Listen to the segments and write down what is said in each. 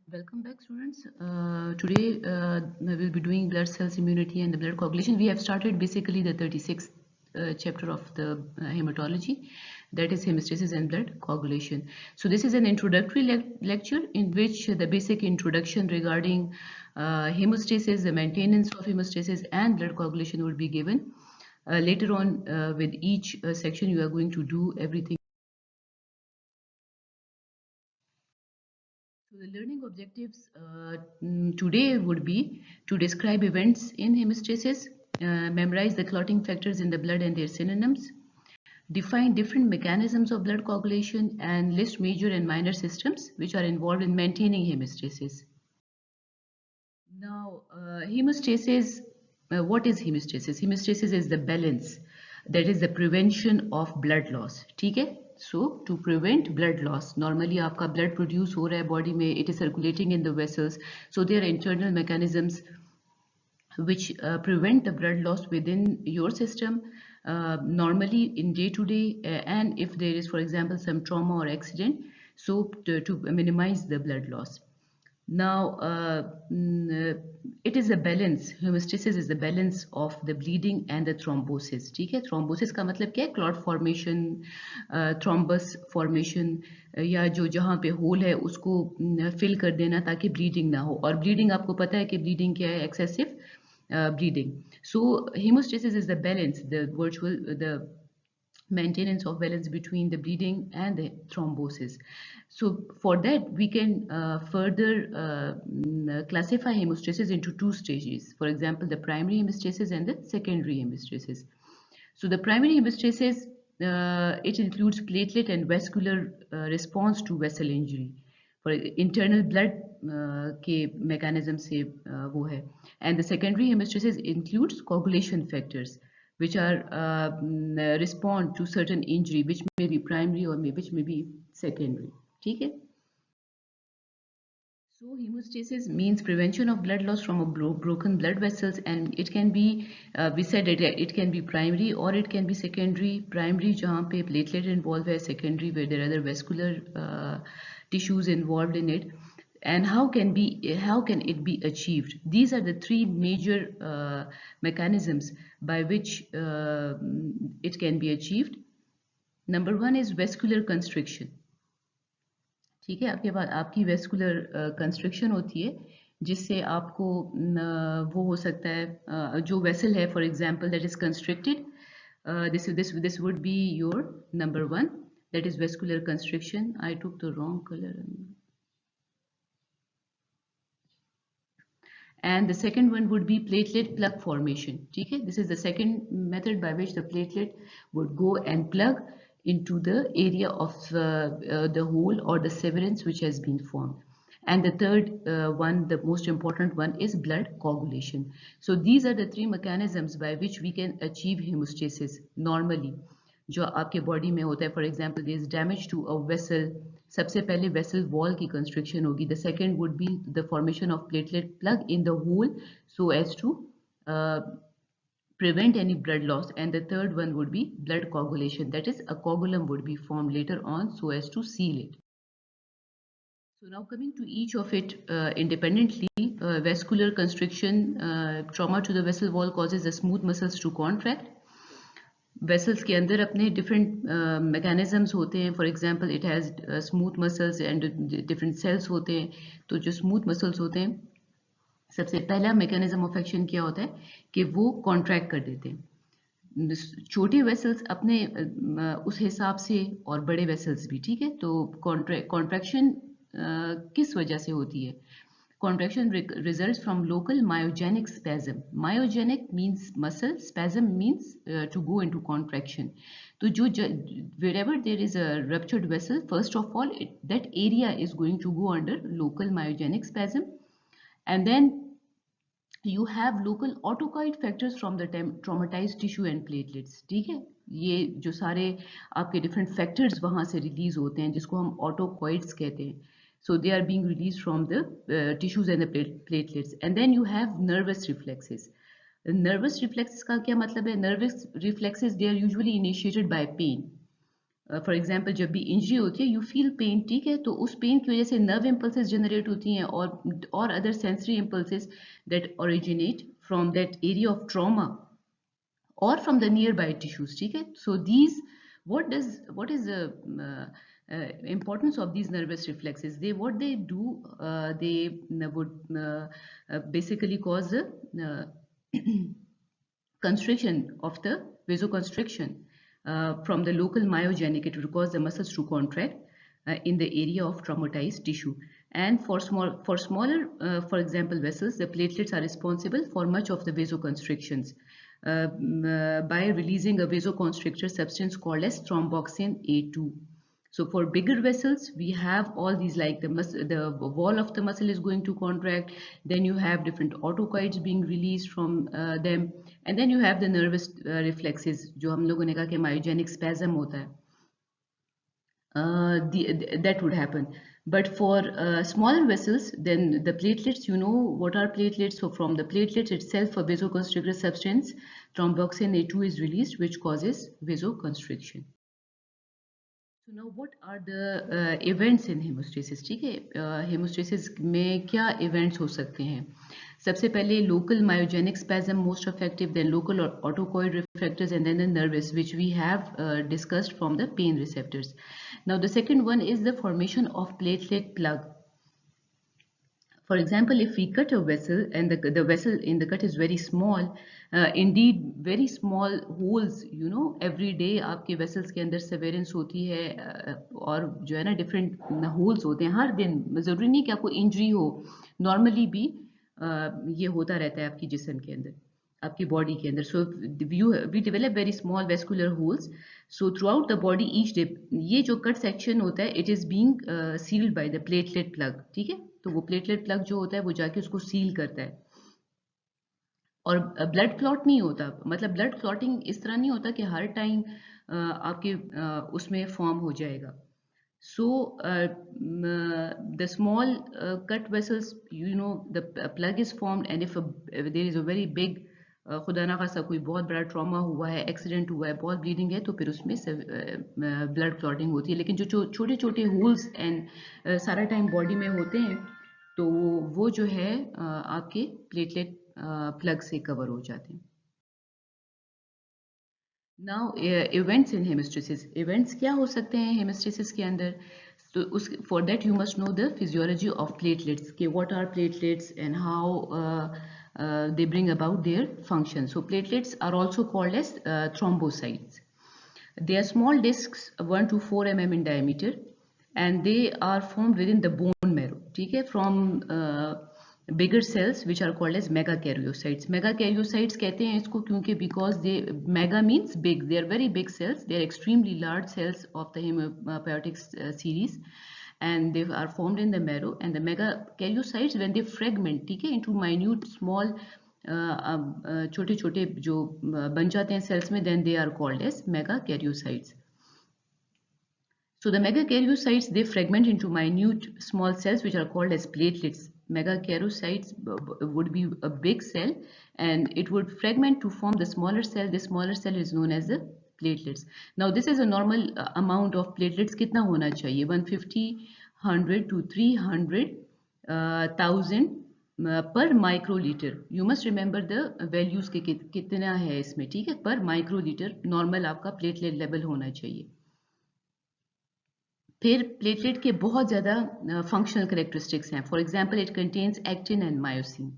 Welcome back, students. Today we will be doing blood cells immunity and the blood coagulation. We have started basically the 36th chapter of the hematology, that is hemostasis and blood coagulation. So this is an introductory lecture in which the basic introduction regarding hemostasis, the maintenance of hemostasis and blood coagulation will be given. Later on with each section you are going to do everything. So the learning objectives today would be to describe events in hemostasis, memorize the clotting factors in the blood and their synonyms, define different mechanisms of blood coagulation, and list major and minor systems which are involved in maintaining hemostasis. Now, hemostasis, what is hemostasis? Hemostasis is the balance, that is the prevention of blood loss. ठीक है? So, to prevent blood loss, normally आपका blood produce हो रहा है body में, it is circulating in the vessels. So, there are internal mechanisms which prevent the blood loss within your system normally in day to day, and if there is, for example, some trauma or accident, so to minimize the blood loss. Now, it is a balance. Hemostasis is the balance of the bleeding and the thrombosis. ठीक है? Thrombosis का मतलब क्या है? Clot formation, thrombus formation, या जो जहाँ पे होल है उसको fill कर देना ताकि bleeding ना हो. और bleeding आपको पता है कि bleeding क्या है? Excessive bleeding. So hemostasis is the balance, the maintenance of balance between the bleeding and the thrombosis. So for that we can further classify hemostasis into two stages. For example, the primary hemostasis and the secondary hemostasis. So the primary hemostasis, it includes platelet and vascular response to vessel injury. For internal blood के mechanism से वो है. And the secondary hemostasis includes coagulation factors which are respond to certain injury which may be primary or which may be secondary. ठीक है? So hemostasis means prevention of blood loss from a broken blood vessels, and it can be, we said it can be primary or it can be secondary. Primary जहाँ पे platelet involved है, secondary where there are other vascular tissues involved in it. And how can it be achieved? These are the three major mechanisms by which it can be achieved. Number one is vascular constriction. ठीक है, आपके बाद आपकी vascular constriction होती है जिससे आपको वो हो सकता है जो वेसल है, for example that is constricted, this would be your number one, that is vascular constriction. I took the wrong color. And the second one would be platelet plug formation. ठीक है, this is the second method by which the platelet would go and plug into the area of the hole or the severance which has been formed. And the third one, the most important one, is blood coagulation. So these are the three mechanisms by which we can achieve hemostasis normally. जो आपके body में होता है, for example there is damage to a vessel, सबसे पहले vessel wall की construction होगी. The second would be the formation of platelet plug in the hole so as to prevent any blood loss, and the third one would be blood coagulation, that is a coagulum would be formed later on so as to seal it. So now coming to each of it independently, vascular constriction, trauma to the vessel wall causes the smooth muscles to contract. Vessels के अंदर अपने different mechanisms होते हैं. For example it has smooth muscles and different cells होते हैं. तो जो smooth muscles होते हैं, सबसे पहला मैकेनिज्म ऑफ एक्शन क्या होता है कि वो कॉन्ट्रैक्ट कर देते हैं. छोटे वेसल्स अपने उस हिसाब से, और बड़े वेसल्स भी. ठीक है, तो कॉन्ट्रैक्शन किस वजह से होती है? Contraction results from local myogenic spasm. Myogenic means muscle, spasm means to go into contraction. So wherever there is a ruptured vessel, first of all, that area is going to go under local myogenic spasm. And then you have local autocoid factors from the traumatized tissue and platelets. ठीक है, ये जो सारे आपके different factors वहाँ से release होते हैं जिसको हम autocoids कहते हैं. So they are being released from the tissues and the platelets. And then you have nervous reflexes. Nervous reflexes का क्या मतलब है? Nervous reflexes, they are usually initiated by pain. For example जब भी इंजरी होती है यू फील पेन, ठीक है, तो उस पेन की वजह से नर्व इम्पल्सेस जनरेट होती हैं और other sensory impulses that originate from that area of trauma or from the nearby tissues, ठीक है. So these, what is the importance of these nervous reflexes? They, what they do, they would basically cause the constriction of the vasoconstriction from the local myogenic. It will cause the muscles to contract in the area of traumatized tissue. And for smaller, for example, vessels, the platelets are responsible for much of the vasoconstrictions by releasing a vasoconstrictor substance called as thromboxane A2. So for bigger vessels, we have all these, like the wall of the muscle is going to contract, then you have different autocoids being released from them, and then you have the nervous reflexes, जो हम लोगों ने कहा कि myogenic spasm होता है. That would happen. But for smaller vessels, then the platelets, you know what are platelets? So from the platelets itself, a vasoconstrictor substance, thromboxane A2 is released, which causes vasoconstriction. So now what are the events in hemostasis? ठीक है, hemostasis में क्या events हो सकते हैं? सबसे पहले local myogenic spasm most effective, then local autocoid reflectors, and then the nervous, which we have discussed from the pain receptors. Now the second one is the formation of platelet plug. For example, if we cut a vessel and the vessel in the cut is very small, indeed very small holes, you know, every day आपके vessels के अंदर severance होती है और जो है ना different holes होते हैं हर दिन. ज़रूरी नहीं कि आपको injury हो, normally भी ये होता रहता है आपकी जिस्म के अंदर, आपकी बॉडी के अंदर. So we develop very small vascular holes. So throughout the body each day ये जो कट सेक्शन होता है it is being sealed by the platelet plug, ठीक है. तो वो प्लेटलेट प्लग जो होता है वो जाके उसको सील करता है. और ब्लड क्लॉट नहीं होता, मतलब ब्लड क्लॉटिंग इस तरह नहीं होता कि हर टाइम आपके उसमें फॉर्म हो जाएगा. So the small cut vessels, you know, the plug is formed, and if there is a very big खुदा ना खासा कोई बहुत बड़ा ट्रॉमा हुआ है, एक्सीडेंट हुआ है, बहुत ब्लीडिंग है, तो फिर उसमें ब्लड क्लॉटिंग होती है. लेकिन जो छोटे छोटे होल्स एंड सारा टाइम बॉडी में होते हैं तो वो जो है आपके प्लेटलेट प्लग से कवर हो जाते हैं. Now events in haemostasis. Events क्या हो सकते हैं हेमिस्टेसिस के अंदर? तो उस for that you must know the physiology of platelets, के what are platelets and how they bring about their function. So platelets are also called as thrombocytes. They are small discs 1 to 4 mm in diameter, and they are formed within the bone marrow, ठीक है, from bigger cells which are called as megakaryocytes. Megakaryocytes कहते हैं इसको क्योंकि because they, mega means big, they are very big cells, they are extremely large cells of the hematopoietic series, and they are formed in the marrow. And the megakaryocytes, when they fragment, ठीक है, into minute small छोटे छोटे जो बन जाते हैं cells में, then they are called as megakaryocytes. So the megakaryocytes, they fragment into minute small cells which are called as platelets. Megakaryocytes would be a big cell and it would fragment to form the smaller cell. The smaller cell is known as the platelets. Now this is a normal amount of platelets. कितना होना चाहिए? 150, 100 to 300,000 per microliter. You must remember the values के कितना है इसमें, ठीक है, पर microliter normal आपका platelet level होना चाहिए. फिर प्लेटलेट के बहुत ज़्यादा फंक्शनल करेक्टरिस्टिक्स हैं. For example it contains actin and myosin,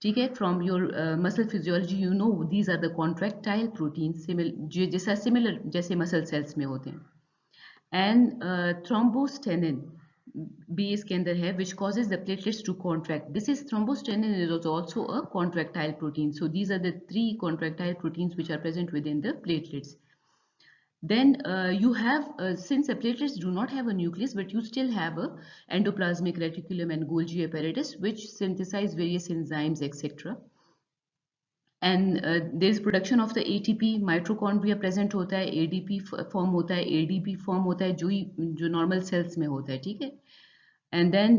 ठीक है. From your muscle physiology you know these are the contractile proteins जैसा सिमिलर जैसे मसल सेल्स में होते हैं. एंड थ्रोम्बोस्टेनिन भी इसके अंदर है which causes the platelets to contract. This is thrombosthenin is also a contractile protein. So these are the 3 contractile proteins which are present within the platelets. Then you have, since the platelets do not have a nucleus, but you still have a endoplasmic reticulum and Golgi apparatus which synthesize various enzymes, etc. And there is production of the ATP, mitochondria present होता है, ADP form होता है, ADP form होता है जो normal cells में होता है, ठीक है. And then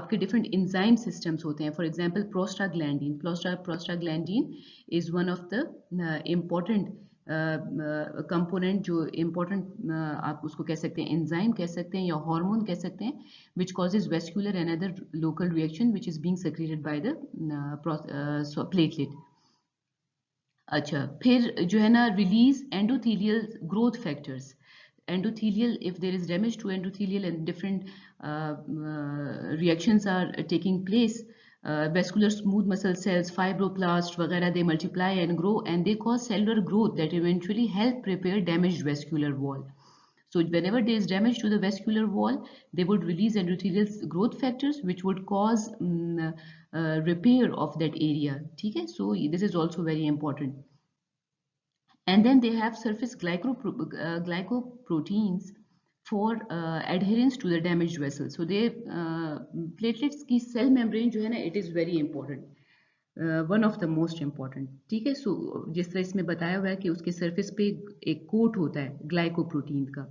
आपके different enzyme systems होते हैं. For example, prostaglandin. Prostaglandin is one of the important component जो इम्पोर्टेंट आप उसको कह सकते हैं एंजाइम कह सकते हैं या हार्मोन कह सकते हैं which causes vascular and other local reaction which is being secreted bye the platelet. अच्छा, फिर जो है ना release endothelial growth factors. Endothelial, if there is damage to endothelial and different reactions are taking place, vascular smooth muscle cells, fibroblasts वगैरह, they multiply and grow and they cause cellular growth that eventually help repair damaged vascular wall. So whenever there is damage to the vascular wall, they would release endothelial growth factors which would cause repair of that area. ठीक है? So this is also very important. And then they have surface glycoproteins for adherence to the damaged vessel. So they platelets की cell membrane जो है ना, it is very important. One of the most important. ठीक है. सो जिस तरह इसमें बताया हुआ है कि उसके सरफेस पे एक कोट होता है ग्लाइकोप्रोटीन का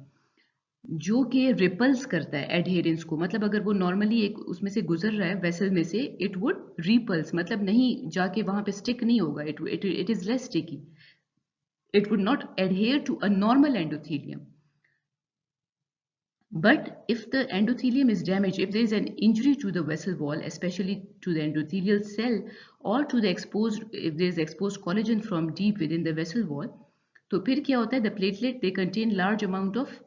जो कि रिपल्स करता है एडहेरेंस को. मतलब अगर वो नॉर्मली एक उसमें से गुजर रहा है वेसल में से, इट वुड रिपल्स, मतलब नहीं जाके वहां पे स्टिक नहीं होगा. It is less sticky. It would not adhere to a normal endothelium. But if the endothelium is damaged, if there is an injury to the vessel wall, especially to the endothelial cell or to the exposed, if there is exposed collagen from deep within the vessel wall, तो फिर क्या होता है? The platelet, they contain large amount of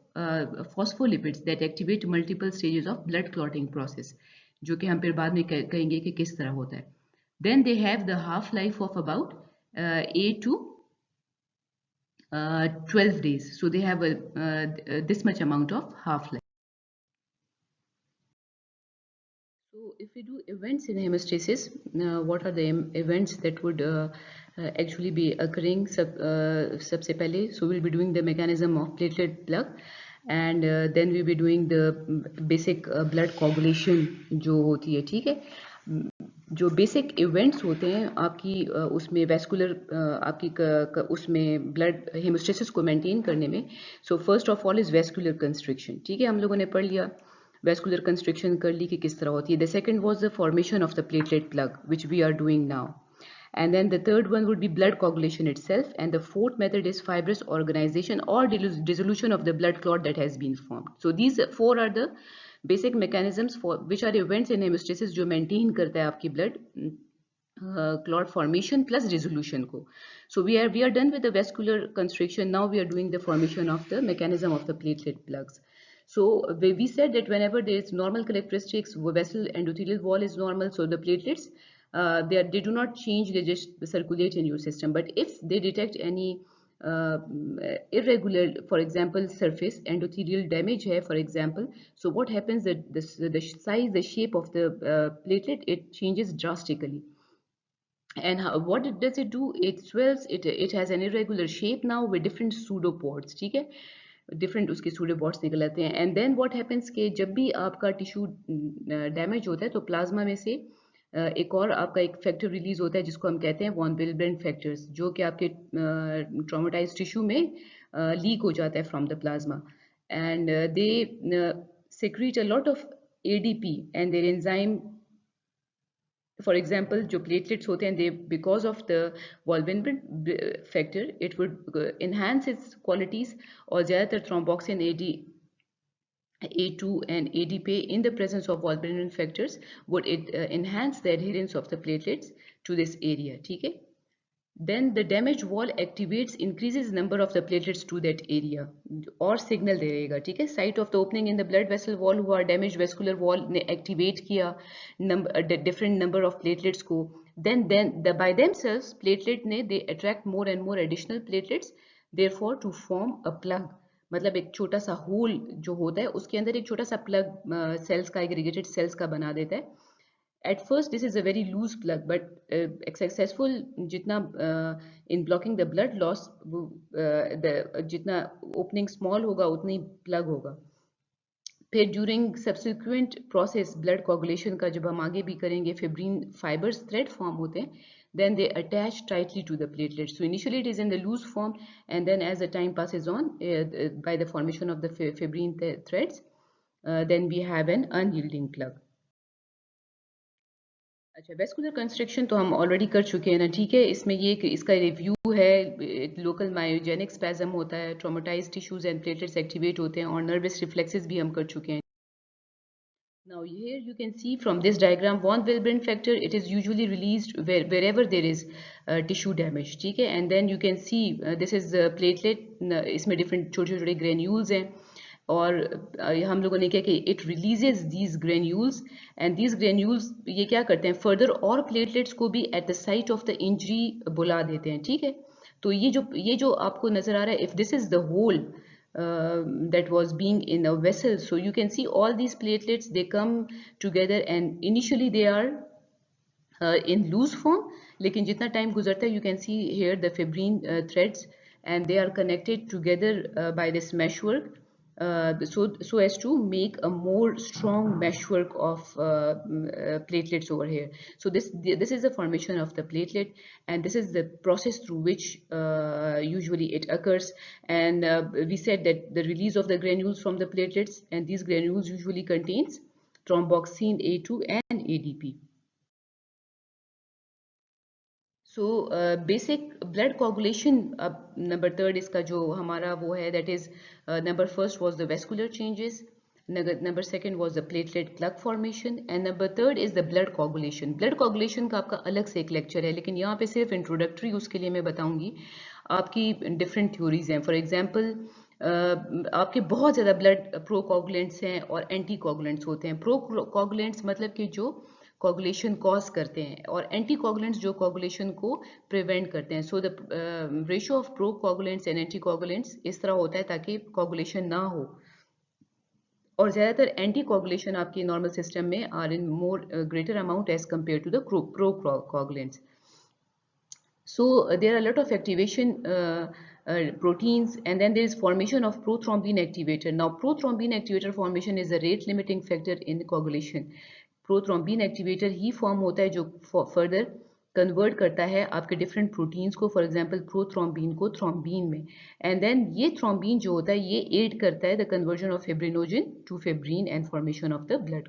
phospholipids that activate multiple stages of blood clotting process, जो कि हम फिर बाद में कहेंगे कि किस तरह होता है. Then they have the half life of about 8 to 12 days. So they have this much amount of half-life. So if we do events in hemostasis, what are the events that would actually be occurring? सबसे पहले, so we'll be doing the mechanism of platelet plug, and then we'll be doing the basic blood coagulation जो होती है. ठीक है. जो basic events होते हैं आपकी उसमें वेस्कुलर आपकी उसमें ब्लड हेमोस्टेसिस को मेंटेन करने में. So first of all is vascular constriction. ठीक है, हम लोगों ने पढ़ लिया वेस्कुलर कंस्ट्रिक्शन कर ली कि किस तरह होती है. The second was the formation of the platelet plug which we are doing now. And then the third one would be blood coagulation itself, and the fourth method is fibrous organization or dissolution of the blood clot that has been formed. So these four are the basic mechanisms for which are events in hemostasis जो maintain करता है आपकी blood clot formation plus dissolution को. So we are done with the vascular constriction. Now we are doing the formation of the mechanism of the platelet plugs. So we said that whenever there is normal characteristics, vessel endothelial wall is normal, so the platelets they do not change, they just circulate in your system. But if they detect any irregular, for example surface endothelial damage hai for example, so what happens that the size, the shape of the platelet, it changes drastically. And what does it do? It swells, it has an irregular shape now with different pseudopods. ठीक है, different उसके pseudopods निकल आते हैं. And then what happens कि जब भी आपका टिश्यू डैमेज होता है तो प्लाज्मा में से एक और आपका एक फैक्टर रिलीज होता है जिसको हम कहते हैं वॉन विलब्रेंट फैक्टर्स, जो कि आपके ट्रॉमेटाइज टिश्यू में लीक हो जाता है from the plasma. And they secrete a lot of ADP and their enzyme. For example, जो platelets होते हैं, they because of the Wolbin factor, it would enhance its qualities. और ज़्यादातर thromboxane A2 and ADP in the presence of Wolbin factors would enhance the adherence of the platelets to this area. ठीक है. Then the damaged wall activates, increases number of the platelets to that area और signal दे रहेगा. ठीक है. Site of the opening in the blood vessel wall हुआ, damaged vascular wall ने activate किया different number of platelets को. Then by themselves platelet ने they attract more and more additional platelets, therefore to form a plug. मतलब एक छोटा सा whole जो होता है उसके अंदर एक छोटा सा प्लग सेल्स का, एग्रीगेटेड सेल्स का बना देता है. At first this is a very loose plug, but successful जितना in blocking the blood loss, जितना opening small होगा उतनी plug होगा. फिर during subsequent process blood coagulation का जब हम आगे भी करेंगे, fibrin fibers thread form होते हैं, then they attach tightly to the platelets. So initially it is in the loose form, and then as the time passes on, by the formation of the fibrin threads, then we have an unyielding plug. अच्छा, vascular construction तो हम already कर चुके हैं ना, ठीक है। इसमें ये कि इसका रिव्यू है, लोकल मायोजेनिक स्पैज़म होता है, traumatised tissues and platelets activate होते हैं, और नर्वस रिफ्लेक्सेस भी हम कर चुके हैं। Now here you can see from this diagram von Willebrand factor, it is usually released wherever there is tissue damage, ठीक है। And then you can see this is platelet, इसमें different छोटे छोटे granules हैं, और हम लोगों ने क्या कि it releases these granules, and these granules ये क्या करते हैं, further और platelets को भी at the site of the injury बुला देते हैं, ठीक है। तो ये जो आपको नजर आ रहा है, if this is the hole that was being in a vessel, so you can see all these platelets, they come together and initially they are in loose form, लेकिन जितना time गुजरता है you can see here the fibrin threads, and they are connected together by this meshwork, so as to make a more strong meshwork of platelets over here. So this is the formation of the platelet, and this is the process through which usually it occurs. And we said that the release of the granules from the platelets, and these granules usually contains thromboxane A2 and ADP. So basic blood coagulation, अब number third इसका जो हमारा वो है, that is number first was the vascular changes, number second was the platelet plug formation, and number third is the blood coagulation. Blood coagulation का आपका अलग से एक लेक्चर है, लेकिन यहाँ पे सिर्फ इंट्रोडक्टरी उसके लिए मैं बताऊंगी। आपकी डिफरेंट थ्योरीज हैं, फॉर एग्जांपल आपके बहुत ज़्यादा ब्लड प्रो कोगुलेंट्स हैं और एंटी कोगुलेंट्स होते हैं। प्रो कोगुलेंट्स मतलब कि जो कोगुलेशन कॉज करते हैं, और एंटी कोगुलेंट्स जो कोगुलेशन को प्रिवेंट करते हैं। So the ratio of pro coagulants and anti coagulants इस तरह होता है ताकि कोगुलेशन ना हो, और ज़्यादातर एंटी कोगुलेशन आपकी नॉर्मल सिस्टम में are in more greater amount as compared to the procoagulants. So there are a lot of activation proteins, and then there is formation of prothrombin activator. Now prothrombin activator formation is a rate limiting factor in coagulation. Prothrombin activator ही form होता है जो further convert करता है आपके different proteins को, for example prothrombin को thrombin में, एंड देन ये थ्रोम्बिन जो होता है ये एड करता है the conversion of fibrinogen to fibrin and formation of the blood.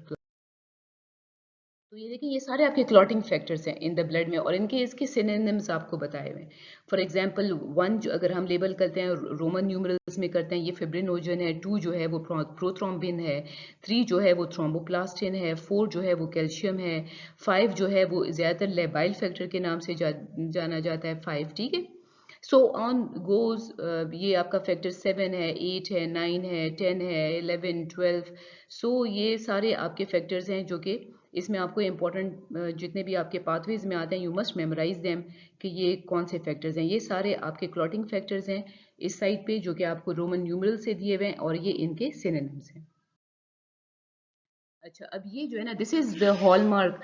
तो ये देखिए, ये सारे आपके क्लॉटिंग फैक्टर्स हैं इन द ब्लड में, और इनके इसके सिनोनिम्स आपको बताए हुए हैं। फॉर एग्जांपल 1 जो अगर हम लेबल करते हैं रोमन न्यूमरल्स में करते हैं, ये फिब्रिनोजन है, 2 जो है वो प्रोथ्रोम्बिन है, 3 जो है वो थ्रोम्बोप्लास्टिन है, 4 जो है वो कैल्शियम है, 5 जो है वो ज़्यादातर लेबाइल फैक्टर के नाम से जाना जाता है 5, ठीक है। सो ऑन गोज, ये आपका फैक्टर 7 है, 8 है, 9 है, 10 है, 11, 12। सो ये सारे आपके फैक्टर्स हैं जो कि इसमें आपको इंपॉर्टेंट जितने भी आपके पाथवेज में आते हैं, यू मस्ट मेमोराइज देम कि ये कौन से फैक्टर्स हैं। ये सारे आपके क्लॉटिंग फैक्टर्स हैं इस साइड पे जो कि आपको रोमन न्यूमरल से दिए हुए हैं, और ये इनके सिनोनिम्स हैं। अच्छा, अब ये जो है ना, दिस इज द हॉलमार्क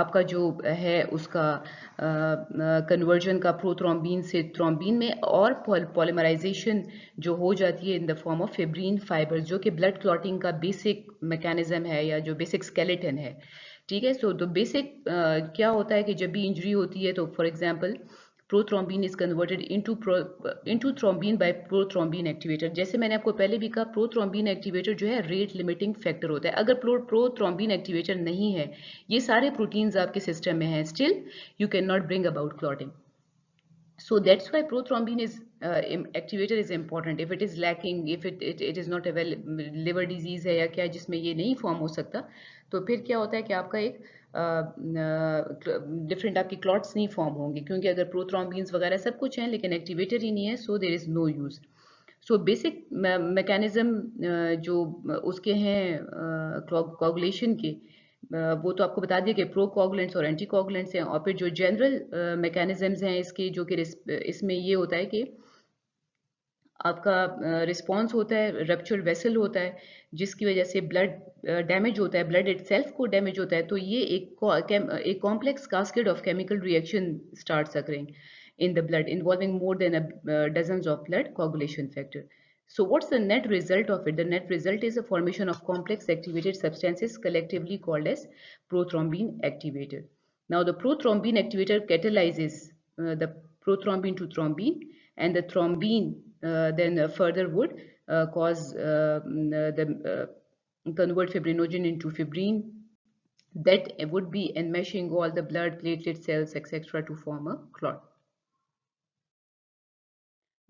आपका जो है उसका कन्वर्जन का प्रोथ्रोम्बिन से थ्रोम्बिन में, और पॉलीमराइजेशन जो हो जाती है in the form of fibrin fibres, जो कि ब्लड क्लॉटिंग का बेसिक मैकेनिज्म है या जो बेसिक स्केलेटन है, ठीक है। सो तो बेसिक क्या होता है कि जब भी इंजरी होती है तो for example prothrombin is converted into thrombin by prothrombin activator. जैसे मैंने आपको पहले भी कहा, प्रोथ्रोम्बिन एक्टिवेटर जो है रेट लिमिटिंग फैक्टर होता है। अगर प्रोथ्रोम्बिन एक्टिवेटर नहीं है, ये सारे प्रोटीन्स आपके सिस्टम में हैं, still you can not bring about clotting. So that's why prothrombin is activator is important. If it is lacking, if it is not available, liver disease है या क्या जिसमें ये नहीं फॉर्म हो सकता, तो फिर क्या होता है कि आपका एक डिफरेंट आपकी क्लॉट्स नहीं फॉर्म होंगे, क्योंकि अगर प्रोथ्रोम्बिन्स वगैरह सब कुछ हैं लेकिन एक्टिवेटर ही नहीं है, so there is no use. So basic mechanism जो उसके हैं कोगुलेशन के, वो तो आपको बता दिया कि प्रो कोगुलेंट्स और एंटी कोगुलेंट्स हैं, और फिर जो जनरल मैकेनिज्म्स हैं इसके, जो कि इसमें ये होता है कि आपका रिस्पॉन्स होता है, रप्चर्ड वेसल होता है, जिसकी वजह से ब्लड डैमेज होता है, ब्लड इटसेल्फ को डैमेज होता है, तो ये एक complex cascade of chemical reaction starts occurring in the blood involving more than dozens of blood coagulation factor. So what's the net result of it? The net result is a formation of complex activated substances collectively called as prothrombin activator. Now the prothrombin activator catalyzes the prothrombin to thrombin, and the thrombin then further would cause the convert fibrinogen into fibrin, that would be enmeshing all the blood, platelet cells, etc. to form a clot.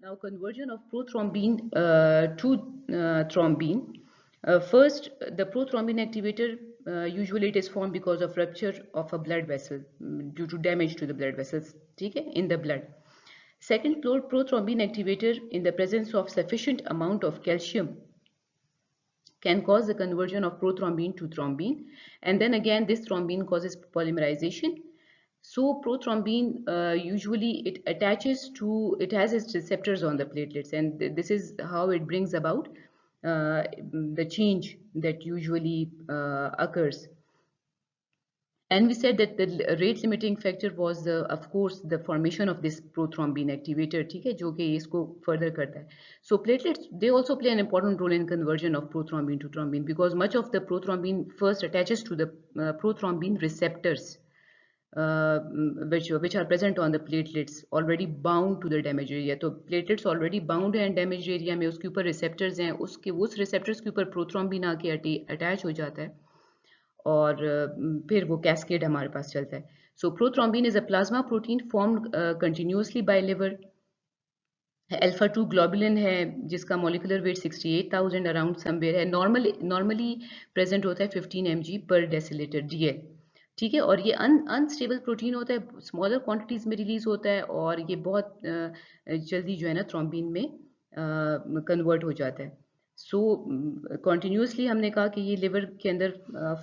Now, conversion of prothrombin to thrombin. First, the prothrombin activator, usually it is formed because of rupture of a blood vessel due to damage to the blood vessels, okay, in the blood. Second, prothrombin activator in the presence of sufficient amount of calcium can cause the conversion of prothrombin to thrombin, and then again this thrombin causes polymerization. So prothrombin usually it has its receptors on the platelets, and this is how it brings about the change that usually occurs. And we said that the rate limiting factor was of course the formation of this prothrombin activator, ठीक है, जो कि इसको further करता है. So platelets, they also play an important role in conversion of prothrombin to thrombin because much of the prothrombin first attaches to the prothrombin receptors, which are present on the platelets already bound to the damaged area. तो platelets already bound हैं damaged area में, उसके ऊपर receptors हैं, उस receptors के ऊपर prothrombin आके attach हो जाता है और फिर वो कैस्केड हमारे पास चलता है. सो prothrombin is a plasma protein formed continuously bye liver. Alpha 2 globulin है जिसका मॉलिक्यूलर वेट 68,000 अराउंड समवेयर है. नॉर्मली प्रेजेंट होता है 15 mg पर डेसिलीटर DL, ठीक है. और ये अनस्टेबल प्रोटीन होता है, स्मॉलर क्वांटिटीज में रिलीज होता है और ये बहुत जल्दी जो है ना थ्रोम्बिन में कन्वर्ट हो जाता है. सो कॉन्टिन्यूसली हमने कहा कि ये लिवर के अंदर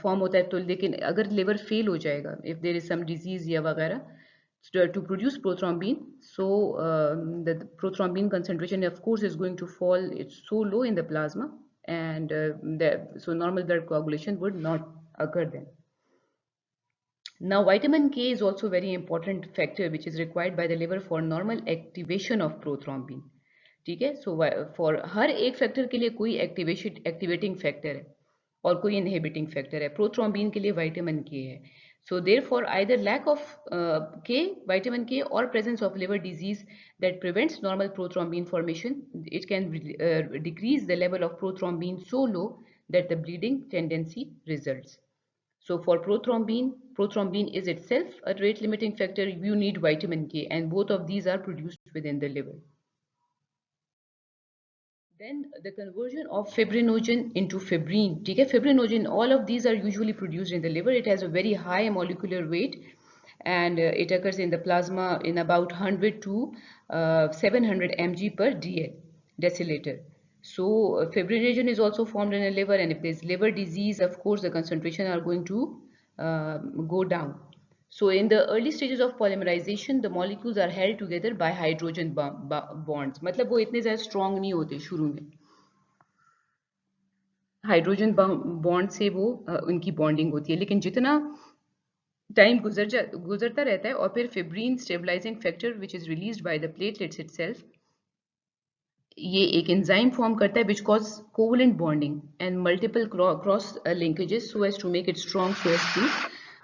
फॉर्म होता है, तो लेकिन अगर लिवर फेल हो जाएगा if there is some disease या वगैरह to produce prothrombin, so the prothrombin concentration of course is going to fall, it's so low in the plasma, and so normal blood coagulation would not occur then. Now vitamin K is also very important factor which is required by the liver for normal activation of prothrombin, ठीक है. So for her एक factor के लिए कोई activating factor है और कोई inhibiting factor है. प्रोथ्रोम्बिन के लिए विटामिन के है. So therefore, either lack of vitamin K or presence of liver disease that prevents normal prothrombin formation, it can decrease the level of prothrombin so low that the bleeding tendency results. So for prothrombin is itself a rate limiting factor. You need vitamin K, and both of these are produced within the liver. Then the conversion of fibrinogen into fibrin. ठीक है, fibrinogen, all of these are usually produced in the liver. It has a very high molecular weight and it occurs in the plasma in about 100 to 700 mg per DL, deciliter. So fibrinogen is also formed in the liver, and if there is liver disease, of course the concentration are going to go down. So in the early stages of polymerization, the molecules are held together by hydrogen bonds. मतलब वो इतने ज़्यादा strong नहीं होते शुरू में. Hydrogen bond से वो उनकी बॉन्डिंग होती है, लेकिन जितना टाइम गुजरता रहता है और फिर fibrin stabilising factor which is released by the platelets itself, ये एक एंजाइम फॉर्म करता है which cause covalent bonding and multiple cross linkages so as to make it strong, so as to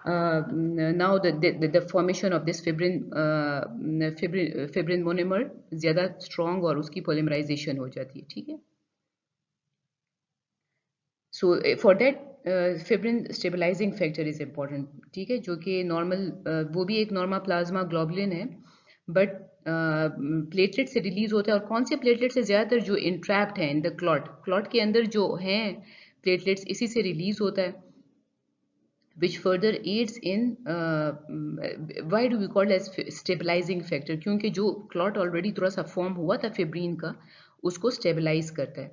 now the formation of this fibrin monomer ज़्यादा strong और उसकी polymerization हो जाती है, ठीक है. So for that fibrin stabilizing factor is important, ठीक है, जो कि नॉर्मल वो भी एक नॉर्मल प्लाज्मा ग्लोबुलिन है, बट प्लेटलेट से रिलीज होता है. और कौन से प्लेटलेट से ज़्यादातर जो इंट्रैप्ड हैं इन द क्लॉट के अंदर जो हैं प्लेटलेट्स, इसी से रिलीज होता है, which further aids in why do we call it as stabilizing factor, क्योंकि जो क्लॉट ऑलरेडी थोड़ा सा फॉर्म हुआ था फिब्रिन का, उसको स्टेबलाइज करता है.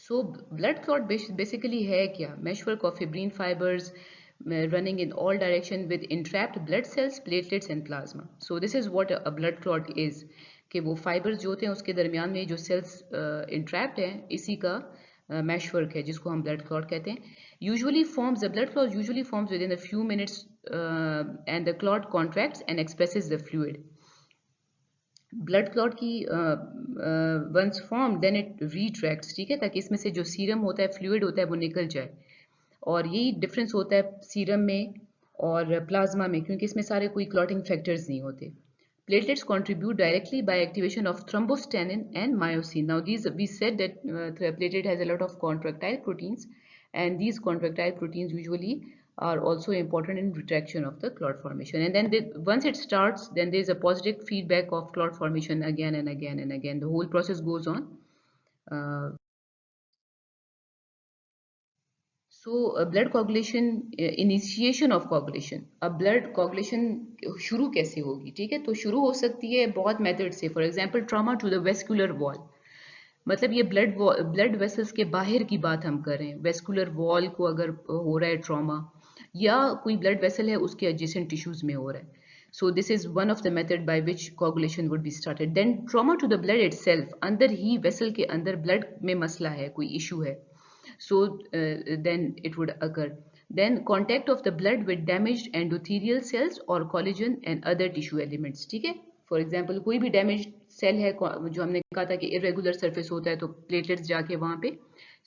So blood clot basically है क्या? Meshwork of fibrin fibers running in all direction with entrapped blood cells, platelets and plasma. So this is what a blood clot is. कि वो fibers जो होते हैं उसके दरमियान में जो cells entrapped हैं, इसी का meshwork है जिसको हम blood clot कहते हैं. The blood clot usually forms within a few minutes and the clot contracts and expresses the fluid. Blood clot की once form then it retracts, ठीक है, ताकि इसमें से जो सीरम होता है, फ्लूइड होता है, वो निकल जाए. और यही डिफरेंस होता है सीरम में और प्लाज्मा में, क्योंकि इसमें सारे कोई क्लॉटिंग फैक्टर्स नहीं होते. Platelets contribute directly by activation of thrombostatin and myosin. Now these, we said that the platelet has a lot of contractile proteins, and these contractile proteins usually are also important in retraction of the clot formation. And then once it starts, then there is a positive feedback of clot formation again and again and again. The whole process goes on. So blood coagulation, initiation of coagulation. अब blood coagulation शुरू कैसे होगी? ठीक है, तो शुरू हो सकती है बहुत मेथड से. For example trauma to the vascular wall, मतलब ये ब्लड वेसल्स के बाहर की बात हम कर रहे हैं. वेस्कुलर वॉल को अगर हो रहा है ट्रॉमा, या कोई ब्लड वेसल है उसके एडजेसेंट टिश्यूज में हो रहा है. So this is one of the method by which coagulation would be started. Then trauma to the blood itself, अंदर ही वेसल के अंदर ब्लड में मसला है, कोई इशू है. So then it would occur. Then contact of the blood with damaged endothelial cells or collagen and other tissue elements. ठीक है, फॉर एग्जाम्पल कोई भी डैमेज सेल है, जो हमने कहा था कि इरेगुलर सरफेस होता है, तो प्लेटलेट्स जाके वहाँ पे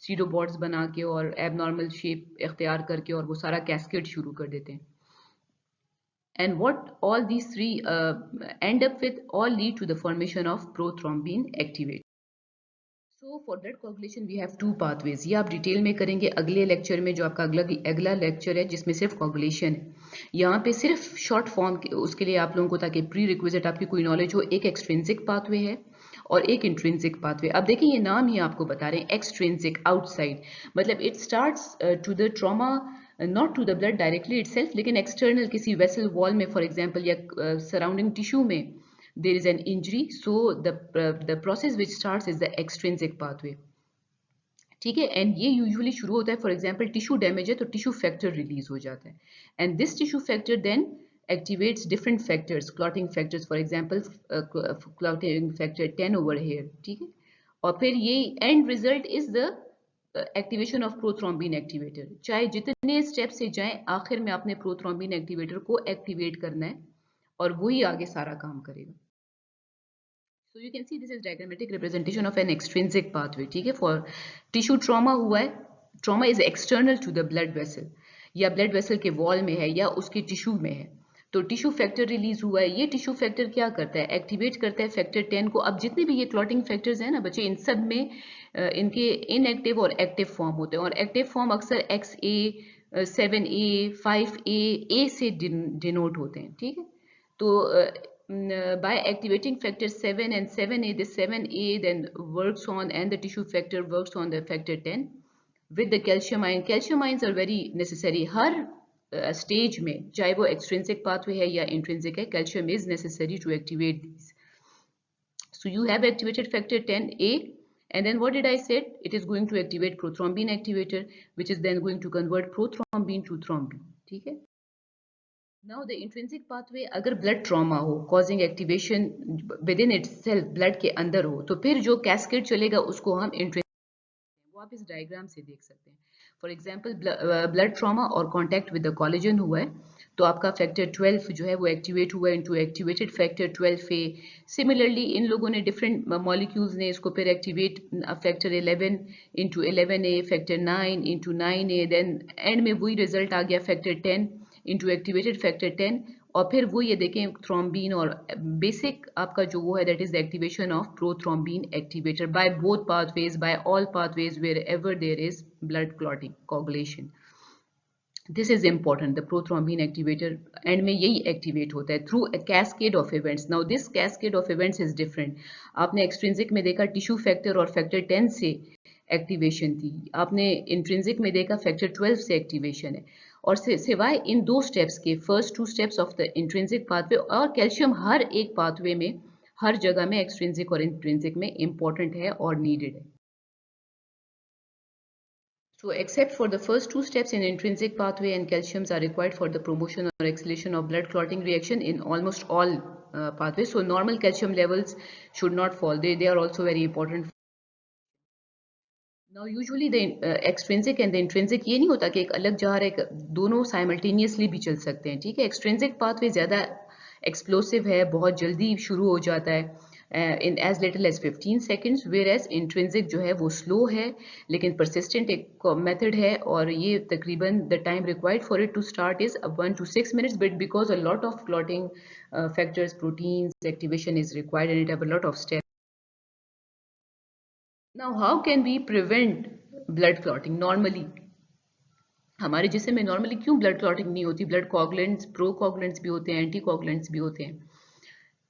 सीडोबॉड्स बना के और एबनॉर्मल शेप इख्तियार करके और वो सारा कैस्केड शुरू कर देते हैं. And what all these three end up with, all lead to the formation of prothrombin activate. So for blood coagulation we have two pathways. ये आप डिटेल में करेंगे अगले लेक्चर में, जो आपका अगला लेक्चर है जिसमें सिर्फ कोगुलेशन है. यहाँ पे सिर्फ शॉर्ट फॉर्म उसके लिए आप लोगों को, ताकि प्री रिक्विजिट आपकी कोई नॉलेज हो, एक एक्सट्रिंसिक पाथवे है और एक इंट्रिंसिक पाथवे. अब देखिए ये नाम ही आपको बता रहे हैं, एक्सट्रिंसिक, आउटसाइड, मतलब it starts to the trauma, not to the blood directly itself, लेकिन एक्सटर्नल किसी वेसल वॉल में फॉर एग्जाम्पल, या सराउंडिंग टिश्यू में there is an injury, so the process which starts is the extrinsic pathway. ठीक है, and ये usually शुरू होता है, फॉर एग्जांपल टिश्यू डैमेज है तो टिश्यू फैक्टर रिलीज हो जाता है, and this tissue factor then activates different factors, clotting factors, for example clotting factor 10 over here. ठीक है, और फिर ये end result is the activation of prothrombin activator. चाहे जितने स्टेप से जाएं, आखिर में आपने प्रोथ्रोम्बिन एक्टिवेटर को एक्टिवेट करना है और वही आगे सारा काम करेगा. So you can see this is diagrammatic representation of an extrinsic pathway. ठीक है, for tissue trauma हुआ है, trauma is external to the blood vessel, या blood vessel के wall में है या उसके टिश्यू में है, तो टिश्यू फैक्टर रिलीज हुआ है. ये टिश्यू फैक्टर क्या करता है, एक्टिवेट करता है फैक्टर 10 को. अब जितने भी ये क्लॉटिंग फैक्टर्स हैं ना बच्चे, इन सब में इनके इनएक्टिव और एक्टिव फॉर्म होते हैं, और एक्टिव फॉर्म अक्सर XA, 7A, 5A, A से डिनोट होते हैं. ठीक है, तो by activating factor 7 and 7A, the 7A then works on, and the tissue factor works on the factor 10 with the calcium ion. Calcium ions are very necessary. Her stage में, चाहे वो extrinsic pathway है या intrinsic है, calcium is necessary to activate these. So you have activated factor 10A, and then what did I said? It is going to activate prothrombin activator, which is then going to convert prothrombin to thrombin. ठीक है. Now the intrinsic pathway, अगर blood trauma हो causing activation within itself, blood के अंदर हो, तो फिर जो cascade चलेगा उसको हम intrinsic, वो आप इस डायग्राम से देख सकते हैं. फॉर एग्जाम्पल ब्लड ट्रॉमा और कॉन्टैक्ट विद द कोलेजन हुआ है, तो आपका फैक्टर 12 जो है वो एक्टिवेट हुआ into activated factor 12A. Similarly इन लोगों ने डिफरेंट मॉलिक्यूल्स ने इसको फिर activate factor 11 into 11A, factor 9 into 9A, then end में वही रिजल्ट आ गया फैक्टर 10 इंटू एक्टिवेटेड फैक्टर 10, और फिर वो ये देखें थ्रोम्बिन, और बेसिक आपका जो वो है that is the activation of prothrombin activator by both pathways, by all pathways wherever there is blood clotting coagulation. This is important, the prothrombin activator end में यही एक्टिवेट होता है through a cascade of events. Now this cascade of events is different. आपने extrinsic में देखा tissue factor और factor 10 से activation थी, आपने इंट्रिंसिक में देखा फैक्टर 12 से एक्टिवेशन है, और सिवाय इन दो स्टेप्स के, first two steps of the intrinsic pathway, और कैल्शियम हर एक पाथवे में हर जगह में एक्सट्रिंसिक और इंट्रिंसिक में इंपॉर्टेंट है और नीडेड है. So except for the first two steps in intrinsic pathway, and calciums are required for the promotion or acceleration of blood clotting reaction in almost all pathways. So normal calcium levels should not fall. They are also very important. Now usually the extrinsic and the intrinsic, ये नहीं होता कि एक अलग जा रहा है, दोनों simultaneously भी चल सकते हैं. ठीक है, extrinsic pathway ज़्यादा explosive है, बहुत जल्दी शुरू हो जाता है, in as little as 15 seconds, whereas intrinsic जो है वो slow है, लेकिन persistent एक method है, और ये तकरीबन the time required for it to start is 1 to 6 minutes, but because a lot of clotting factors, proteins activation is required, and it have a lot of steps. Now how can we prevent blood clotting normally? हमारे जिस्म में normally क्यों blood clotting नहीं होती? Blood coagulants, pro coagulants भी होते हैं, anti coagulants भी होते हैं।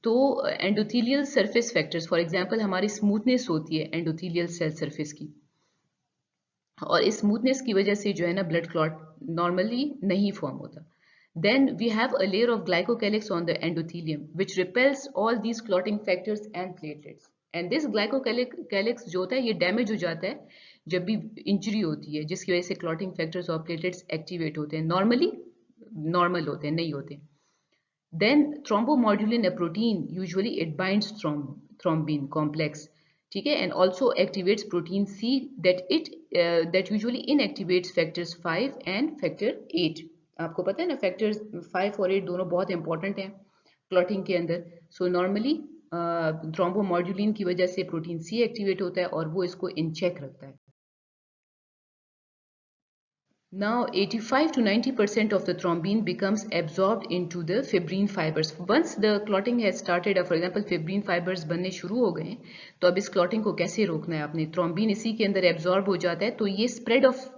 तो endothelial surface factors, for example हमारी स्मूथनेस होती है एंडोथेलियल सेल सरफेस की, और इस स्मूथनेस की वजह से जो है ना ब्लड क्लॉट नॉर्मली नहीं फॉर्म होता। Then we have a layer of glycocalyx on the endothelium which repels all these clotting factors and platelets. And this glycocalyx जो होता है ये डैमेज हो जाता है जब भी इंजरी होती है, जिसकी वजह से क्लॉटिंग फैक्टर्स और प्लेटलेट्स एक्टिवेट होते हैं, नॉर्मली नॉर्मल होते हैं, नहीं होते। Then thrombomodulin, a protein, usually it binds thrombin complex, ठीक है, and also activates protein C that usually inactivates factors 5 and factor 8. आपको पता है ना फैक्टर्स 5 और 8 दोनों बहुत इंपॉर्टेंट हैं क्लॉटिंग के अंदर। सो नॉर्मली थ्रोम्बोमॉड्यूलिन की वजह से प्रोटीन सी एक्टिवेट होता है और वो इसको इन चेक रखता है। Now 85 to 90% of the thrombin becomes absorbed into the fibrin fibers. Once the clotting has started, for example fibrin fibers बनने शुरू हो गए, तो अब इस clotting को कैसे रोकना है आपने? थ्रोम्बिन इसी के अंदर एब्जॉर्ब हो जाता है, तो ये स्प्रेड ऑफ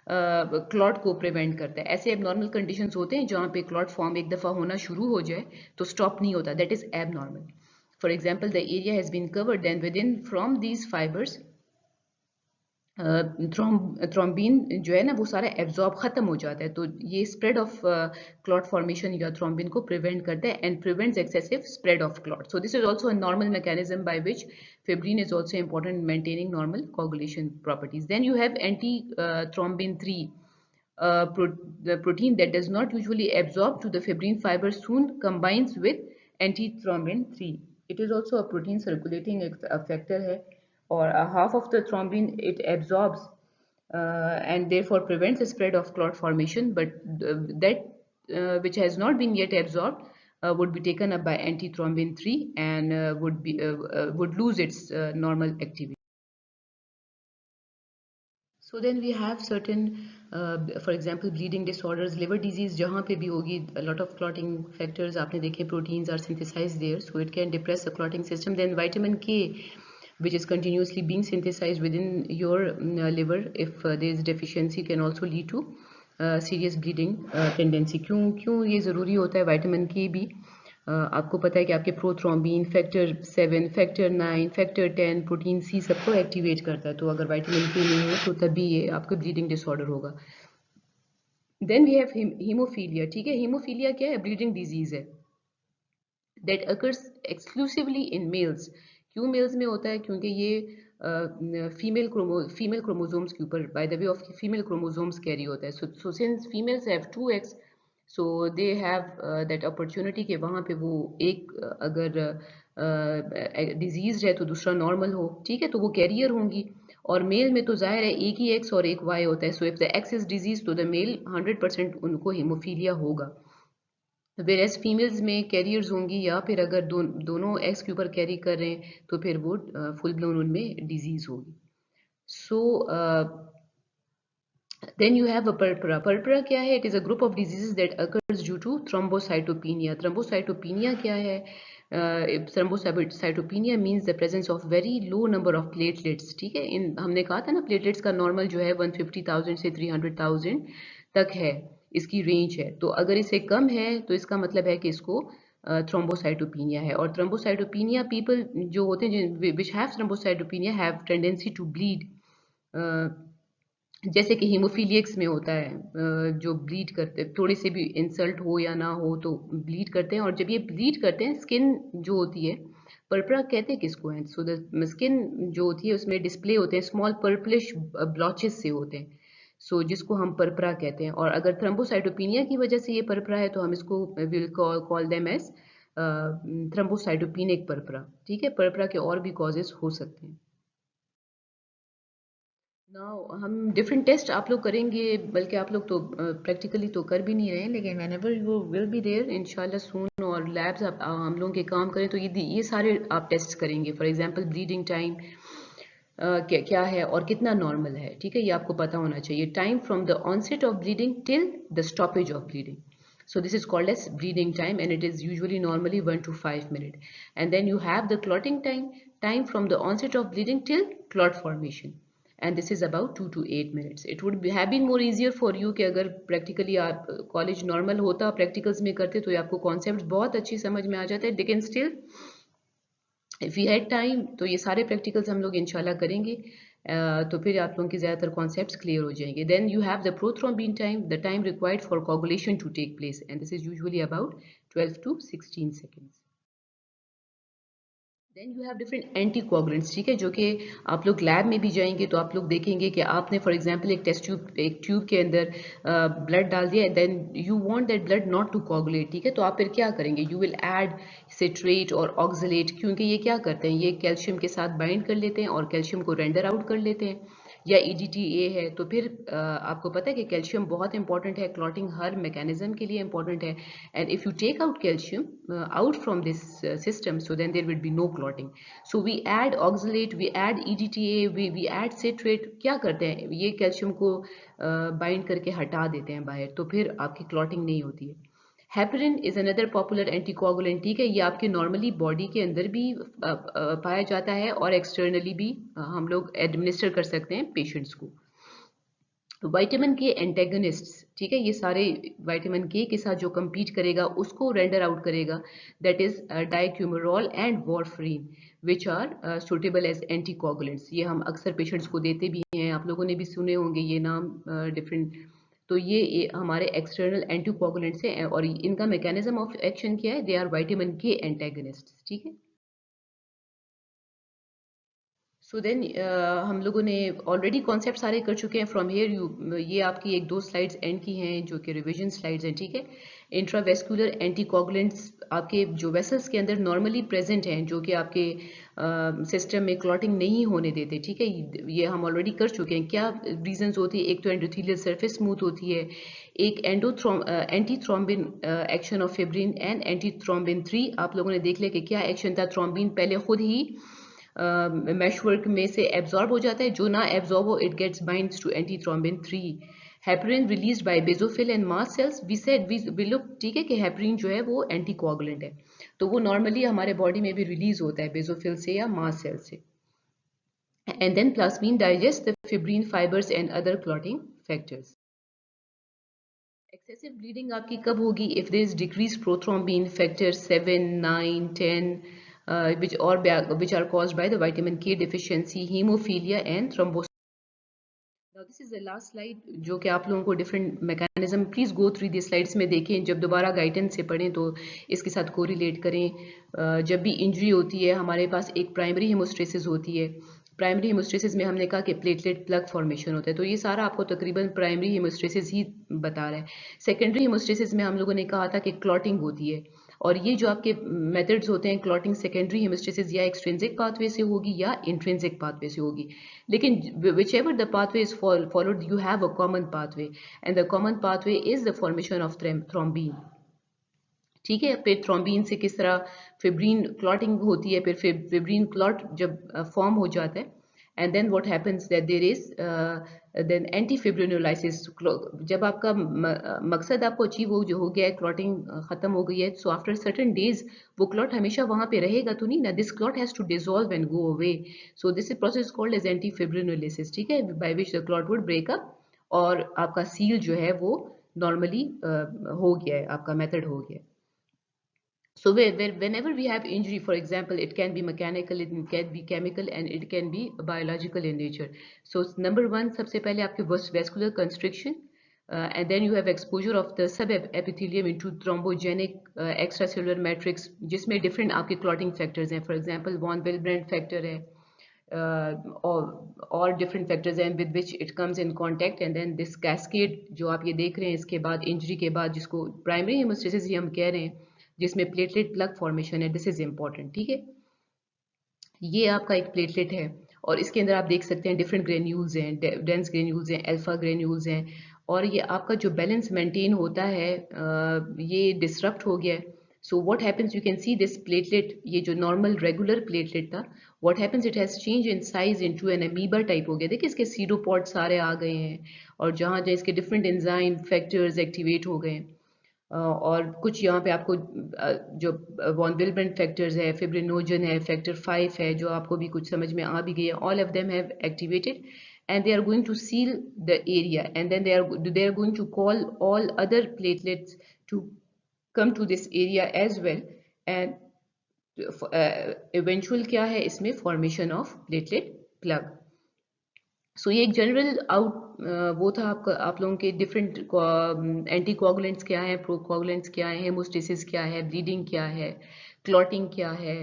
क्लॉट को प्रिवेंट करता है। ऐसे एबनॉर्मल कंडीशंस होते हैं जहाँ पे क्लॉट फॉर्म एक दफ़ा होना शुरू हो जाए तो स्टॉप नहीं होता, that is abnormal. For example the area has been covered, then within from these fibres thrombin जो है ना वो सारा एब्जॉर्ब खत्म हो जाता है, तो ये स्प्रेड ऑफ क्लॉट फॉर्मेशन या थ्रोम्बिन को प्रिवेंट करता है and prevents excessive spread of clot. So this is also a normal mechanism by which fibrin is also important in maintaining normal coagulation properties. Then you have anti-thrombin 3, the protein that does not usually absorb to the fibrin fiber soon combines with anti-thrombin 3. It is also a protein circulating factor है, or half of the thrombin it absorbs and therefore prevents the spread of clot formation, but that which has not been yet absorbed would be taken up by antithrombin 3 and would lose its normal activity. So then we have certain for example bleeding disorders, liver disease जहाँ पे भी होगी, a lot of clotting factors आपने देखे, proteins are synthesized there, so it can depress the clotting system. Then vitamin K, which is continuously being synthesized within your liver, if there is deficiency, can also lead to serious bleeding tendency. क्यों ये ज़रूरी होता है vitamin के भी? आपको पता है कि आपके prothrombin, factor 7, factor 9, factor 10, protein C सबको एक्टिवेट करता है, तो अगर विटामिन के नहीं हो तो तभी ये आपका ब्लीडिंग डिसऑर्डर होगा। देन वी हैव हीमोफीलिया, ठीक है, हीमोफीलिया क्या है? ब्लीडिंग डिजीज है that occurs exclusively in males. क्यों मेल्स में होता है? क्योंकि ये फीमेल क्रोमोसोम्स के ऊपर by the way of female chromosomes carry होता है। So since females have 2 x, so they have that opportunity कि वहाँ पे वो एक अगर डिजीज है तो दूसरा नॉर्मल हो, ठीक है, तो वो कैरियर होंगी। और मेल में तो जाहिर है एक ही एक्स और एक वाई होता है, so if the x is disease तो द मेल 100% उनको हीमोफीलिया होगा। वेरेस फीमेल्स में कैरियर्स होंगी, या फिर अगर दोनों एक्स के ऊपर कैरी कर रहे हैं तो फिर वो फुल ब्लोन उनमें डिजीज होगी। So then you have a purpura. Purpura क्या है? It is a group of diseases that occurs due to thrombocytopenia. Thrombocytopenia क्या है? Thrombocytopenia means the presence of very low number of platelets, ठीक है। हमने कहा था ना प्लेटलेट्स का नॉर्मल जो है 150,000 से 300,000 तक है, इसकी रेंज है। तो अगर इसे कम है तो इसका मतलब है कि इसको थ्रोम्बोसाइटोपिनिया है। और थ्रोम्बोसाइटोपिनिया पीपल जो होते हैं which have thrombocytopenia have tendency to bleed, जैसे कि हीमोफीलियक्स में होता है, जो ब्लीड करते हैं, थोड़ी से भी इंसल्ट हो या ना हो तो ब्लीड करते हैं। और जब ये ब्लीड करते हैं, स्किन जो होती है, पर्परा कहते हैं किसको है? सो द स्किन जो होती है उसमें डिस्प्ले होते हैं स्मॉल पर्पलिश ब्लॉचेस से होते हैं, सो जिसको हम पर्परा कहते हैं। और अगर थ्रोम्बोसाइटोपिनिया की वजह से ये पर्परा है तो हम इसको विल कॉल देम एज थ्रोम्बोसाइटोपिनिक पर्परा, ठीक है। पर्परा के और भी कॉजेस हो सकते हैं। नाउ हम डिफरेंट टेस्ट आप लोग करेंगे, बल्कि आप लोग तो प्रैक्टिकली तो कर भी नहीं रहे हैं, लेकिन whenever you will be there इंशाल्लाह सून, और लैब्स आप हम लोगों के काम करें तो ये सारे आप टेस्ट करेंगे। फॉर एग्जांपल ब्लीडिंग टाइम क्या है और कितना नॉर्मल है, ठीक है, ये आपको पता होना चाहिए। Time from the onset of bleeding till the stoppage of bleeding, so this is called as bleeding time, and it is usually normally 1 to 5 minutes. And then you have the clotting time from the onset of bleeding till clot formation, and this is about 2 to 8 minutes. It would have been more easier for you कि अगर practically आप college normal होता practicals में करते तो आपको concept बहुत अच्छी समझ में आ जाता है, लेकिन still if you had time तो ये सारे प्रैक्टिकल्स हम लोग इंशाल्लाह करेंगे। तो फिर आप लोगों के ज़्यादातर कॉन्सेप्ट्स क्लियर हो जाएंगे। Then you have the prothrombin time, the time required for coagulation to take place, and this is usually about 12 to 16 seconds. Then you have different anticoagulants, ठीक है, जो कि आप लोग लैब में भी जाएंगे तो आप लोग देखेंगे कि आपने फॉर एग्जांपल एक ट्यूब के अंदर ब्लड डाल दिया, then you want that blood not to coagulate, ठीक है, तो आप फिर क्या करेंगे, यू विल ऐड सिट्रेट और ऑक्सलेट, क्योंकि ये क्या करते हैं, ये कैल्शियम के साथ बाइंड कर लेते हैं और कैल्शियम को रेंडर आउट कर लेते हैं। या EDTA है तो फिर आपको पता है कि कैल्शियम बहुत इंपॉर्टेंट है, क्लॉटिंग हर मैकेनिज्म के लिए इंपॉर्टेंट है, and if you take out calcium out from this system, so then there will be no clotting. So we add oxalate, we add EDTA, we add citrate, क्या करते हैं, ये calcium को bind करके हटा देते हैं बाहर, तो फिर आपकी क्लॉटिंग नहीं होती है। Heparin is another popular anticoagulant, ठीक है, ये आपके नॉर्मली बॉडी के अंदर भी पाया जाता है और एक्सटर्नली भी हम लोग एडमिनिस्टर कर सकते हैं पेशेंट्स को। विटामिन के एंटेगनिस्ट्स, ठीक है, ये सारे विटामिन के साथ जो compete करेगा उसको रेंडर आउट करेगा, that is dicoumarol and warfarin, which are suitable as anticoagulants. ये हम अक्सर पेशेंट्स को देते भी हैं, आप लोगों ने भी सुने होंगे ये नाम डिफरेंट। तो ये हमारे एक्सटर्नल एंटीकोगुलेंट्स हैं और इनका मैकेनिज्म ऑफ एक्शन क्या है, दे आर विटामिन के एंटेगनिस्ट, ठीक है। सो देन हम लोगों ने ऑलरेडी कॉन्सेप्ट सारे कर चुके हैं। फ्रॉम हेयर यू, ये आपकी एक दो स्लाइड्स एंड की हैं जो कि रिवीजन स्लाइड्स हैं, ठीक है। इंट्रावेस्कुलर एंटीकोगुलेंट्स आपके जो वेसल्स के अंदर नॉर्मली प्रेजेंट हैं, जो कि आपके सिस्टम में क्लॉटिंग नहीं होने देते, ठीक है, ये हम ऑलरेडी कर चुके हैं। क्या रीजंस होती है, एक तो एंडोथेलियल सरफेस स्मूथ होती है, एक anti thrombin action of fibrin and anti thrombin 3। आप लोगों ने देख लिया कि क्या एक्शन था, थ्रोम्बिन पहले खुद ही मेशवर्क में से एब्जॉर्ब हो जाता है, जो ना एब्जॉर्ब हो it gets binds to antithrombin 3। Heparin released by basophil and mast cells, we said we look, ठीक है, कि हेपरिन जो है वो एंटीकोगुलेंट है, तो वो नॉर्मली हमारे बॉडी में भी रिलीज होता है बेसोफिल से या मास्ट सेल से। And then plasmin digest the fibrin fibres and other clotting factors. Excessive bleeding आपकी कब होगी, if there is decrease prothrombin factor 7, 9, 10 which are caused by the vitamin K deficiency, hemophilia and thrombosis. Now this is the last slide जो कि आप लोगों को different mechanism, please go through the slides में देखें, जब दोबारा गाइडेंस से पढ़ें तो इसके साथ कोरिलेट करें। जब भी इंजरी होती है हमारे पास एक प्राइमरी हेमोस्टेसिस होती है, प्राइमरी हेमोस्टेसिस में हमने कहा कि प्लेटलेट प्लग फॉर्मेशन होता है, तो ये सारा आपको तकरीबन प्राइमरी हेमोस्टेसिस ही बता रहा है। सेकेंडरी हेमोस्टेसिस में हम लोगों ने कहा था कि क्लॉटिंग होती है, और ये जो आपके मेथड्स होते हैं क्लॉटिंग, सेकेंडरी हेमोस्टेसिस या एक्सट्रिंसिक पाथवे से होगी या इंट्रिंसिक पाथवे से होगी, लेकिन whichever the pathway is followed, you have a common pathway, and the common pathway is the formation of thrombin, ठीक है। फिर थ्रोम्बीन से किस तरह फिब्रीन क्लॉटिंग होती है, फिर फिब्रीन क्लॉट जब फॉर्म हो जाता है, and then what happens that there is then antifibrinolysis. जब आपका मकसद आपको अचीव हो गया है, क्लॉटिंग खत्म हो गई है, सो आफ्टर सर्टेन डेज वो क्लॉट हमेशा वहां पे रहेगा तो नहीं ना, this clot has to dissolve and go away, so this is process called as antifibrinolysis, ठीक है, by which the clot would break up और आपका सील जो है वो नॉर्मली हो गया है, आपका मेथड हो गया है। So whenever we have injury, for example, it can be mechanical, it can be chemical, and it can be biological in nature. So number one, सबसे पहले आपके vascular constriction, and then you have exposure of the subepithelium into thrombogenic extracellular matrix, जिसमें different आपके clotting factors हैं. For example, von Willebrand factor है, और different factors हैं with which it comes in contact, and then this cascade जो आप ये देख रहे हैं इसके बाद इंजरी के बाद, जिसको प्राइमरी हेमोस्टेसिस ही हम कह रहे हैं, जिसमें प्लेटलेट प्लग फॉर्मेशन है, दिस इज इंपॉर्टेंट, ठीक है। ये आपका एक प्लेटलेट है, और इसके अंदर आप देख सकते हैं डिफरेंट ग्रेन्यूल्स हैं, डेंस ग्रेन्यूल्स हैं, अल्फा ग्रेन्यूल्स हैं, और ये आपका जो बैलेंस मेंटेन होता है ये डिसरप्ट हो गया है. So what happens, you can see this platelet, ये जो normal regular platelet था, what happens, it has changed in size into an amoeba type हो गया. देखिए इसके सीडोपॉड सारे आ गए हैं, और जहाँ जहाँ इसके different enzyme factors activate हो गए हैं. और कुछ यहाँ पे आपको जो वॉन विल्बरेंट फैक्टर्स है, फिब्रिनोजन है, फैक्टर 5 है, जो आपको भी कुछ समझ में आ भी गई है. All of them have activated and they are going to seal the area, and then they are going to call all other platelets to come to this area as well, and eventual क्या है इसमें, formation of platelet plug. सो ये एक general वो था आपका, आप लोगों के डिफरेंट एंटी कोगुलेंट्स क्या है, प्रोकोगुलेंट्स क्या है, हेमोस्टेसिस क्या है, ब्लीडिंग क्या है, क्लॉटिंग क्या है,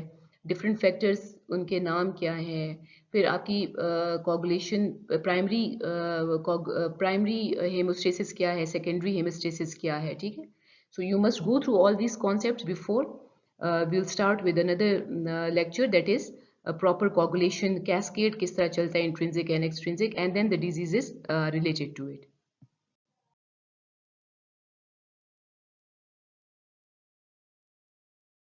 डिफरेंट फैक्टर्स उनके नाम क्या हैं, फिर आपकी कोगुलेशन प्राइमरी हेमोस्टेसिस क्या है, सेकेंडरी हेमोस्टेसिस क्या है. ठीक है, so you must go through all these concepts before we'll start with another lecture, that is a proper coagulation cascade, किस तरह चलता है, intrinsic and extrinsic, and then the diseases related to it.